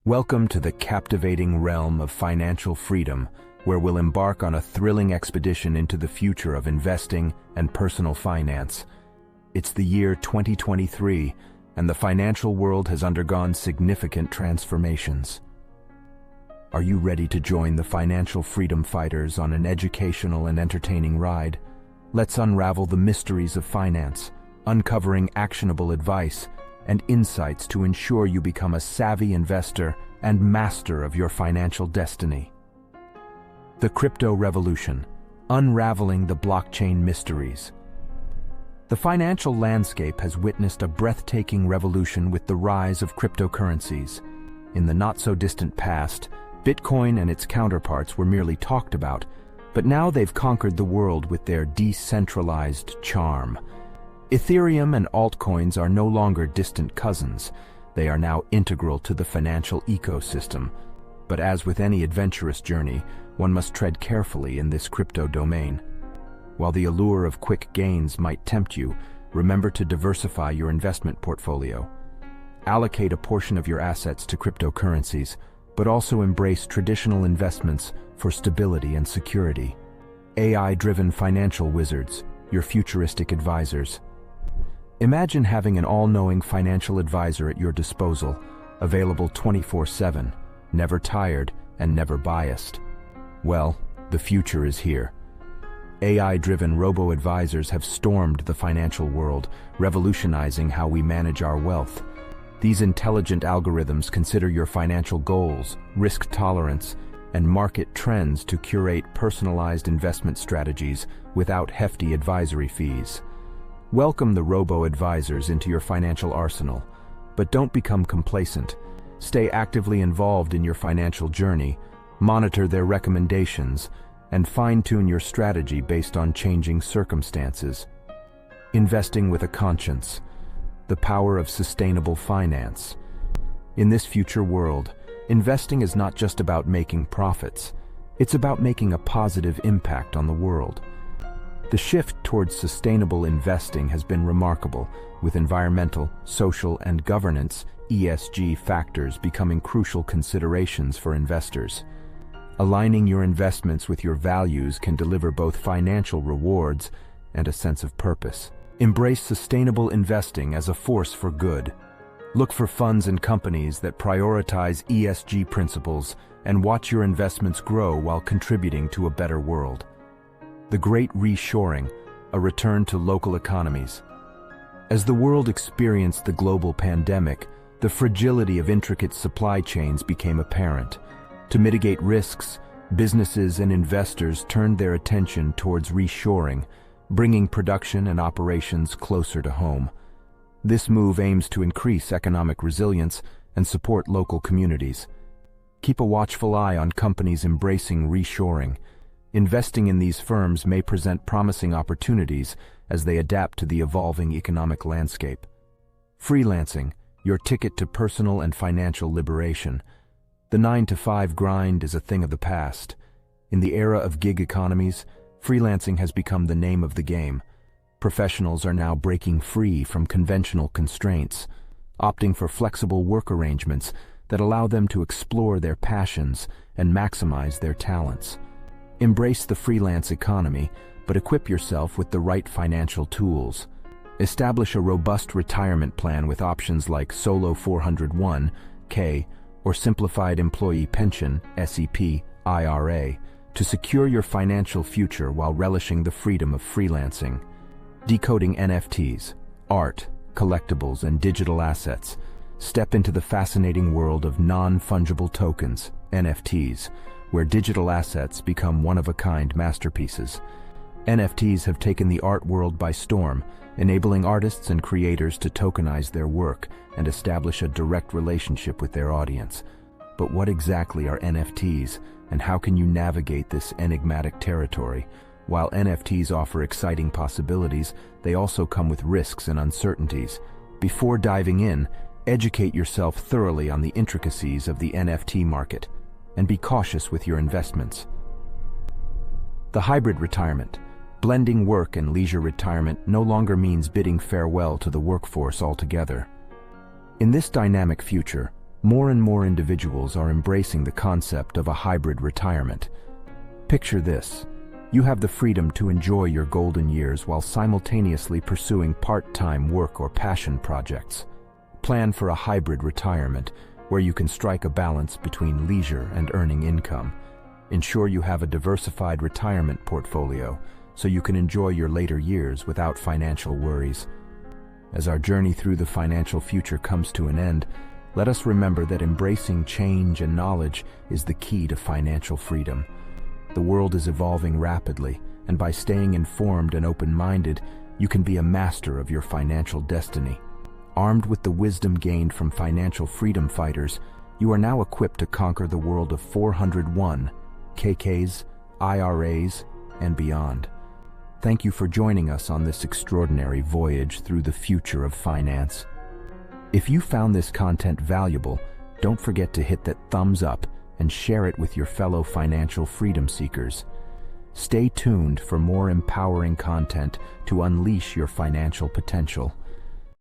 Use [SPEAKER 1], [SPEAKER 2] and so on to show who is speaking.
[SPEAKER 1] Welcome to the captivating realm of financial freedom, where we'll embark on a thrilling expedition into the future of investing and personal finance. It's the year 2023, and the financial world has undergone significant transformations. Are you ready to join the financial freedom fighters on an educational and entertaining ride? Let's unravel the mysteries of finance, uncovering actionable advice and insights to ensure you become a savvy investor and master of your financial destiny. The crypto revolution, unraveling the blockchain mysteries. The financial landscape has witnessed a breathtaking revolution with the rise of cryptocurrencies. In the not-so-distant past, Bitcoin and its counterparts were merely talked about, but now they've conquered the world with their decentralized charm. Ethereum and altcoins are no longer distant cousins. They are now integral to the financial ecosystem. But as with any adventurous journey, one must tread carefully in this crypto domain. While the allure of quick gains might tempt you, remember to diversify your investment portfolio. Allocate a portion of your assets to cryptocurrencies, but also embrace traditional investments for stability and security. AI-driven financial wizards, your futuristic advisors. Imagine having an all-knowing financial advisor at your disposal, available 24/7, never tired and never biased. Well, the future is here. AI-driven robo-advisors have stormed the financial world, revolutionizing how we manage our wealth. These intelligent algorithms consider your financial goals, risk tolerance, and market trends to curate personalized investment strategies without hefty advisory fees. Welcome the robo-advisors into your financial arsenal, but don't become complacent. Stay actively involved in your financial journey, monitor their recommendations, and fine-tune your strategy based on changing circumstances. Investing with a conscience. The power of sustainable finance. In this future world, investing is not just about making profits. It's about making a positive impact on the world. The shift towards sustainable investing has been remarkable, with environmental, social, and governance (ESG) factors becoming crucial considerations for investors. Aligning your investments with your values can deliver both financial rewards and a sense of purpose. Embrace sustainable investing as a force for good. Look for funds and companies that prioritize ESG principles and watch your investments grow while contributing to a better world. The Great Reshoring, a return to local economies. As the world experienced the global pandemic, the fragility of intricate supply chains became apparent. To mitigate risks, businesses and investors turned their attention towards reshoring, bringing production and operations closer to home. This move aims to increase economic resilience and support local communities. Keep a watchful eye on companies embracing reshoring. Investing in these firms may present promising opportunities as they adapt to the evolving economic landscape. Freelancing, your ticket to personal and financial liberation. The 9-to-5 grind is a thing of the past. In the era of gig economies, freelancing has become the name of the game. Professionals are now breaking free from conventional constraints, opting for flexible work arrangements that allow them to explore their passions and maximize their talents. Embrace the freelance economy, but equip yourself with the right financial tools. Establish a robust retirement plan with options like Solo 401k or Simplified Employee Pension (SEP) IRA to secure your financial future while relishing the freedom of freelancing. Decoding NFTs, art, collectibles, and digital assets. Step into the fascinating world of non-fungible tokens, NFTs, where digital assets become one-of-a-kind masterpieces. NFTs have taken the art world by storm, enabling artists and creators to tokenize their work and establish a direct relationship with their audience. But what exactly are NFTs, and how can you navigate this enigmatic territory? While NFTs offer exciting possibilities, they also come with risks and uncertainties. Before diving in, educate yourself thoroughly on the intricacies of the NFT market, and be cautious with your investments. The hybrid retirement. Blending work and leisure retirement no longer means bidding farewell to the workforce altogether. In this dynamic future, More and more individuals are embracing the concept of a hybrid retirement. Picture this. You have the freedom to enjoy your golden years while simultaneously pursuing part-time work or passion projects. Plan for a hybrid retirement where you can strike a balance between leisure and earning income. Ensure you have a diversified retirement portfolio so you can enjoy your later years without financial worries. As our journey through the financial future comes to an end, let us remember that embracing change and knowledge is the key to financial freedom. The world is evolving rapidly, and by staying informed and open-minded, you can be a master of your financial destiny. Armed with the wisdom gained from financial freedom fighters, you are now equipped to conquer the world of 401ks, IRAs, and beyond. Thank you for joining us on this extraordinary voyage through the future of finance. If you found this content valuable, don't forget to hit that thumbs up and share it with your fellow financial freedom seekers. Stay tuned for more empowering content to unleash your financial potential.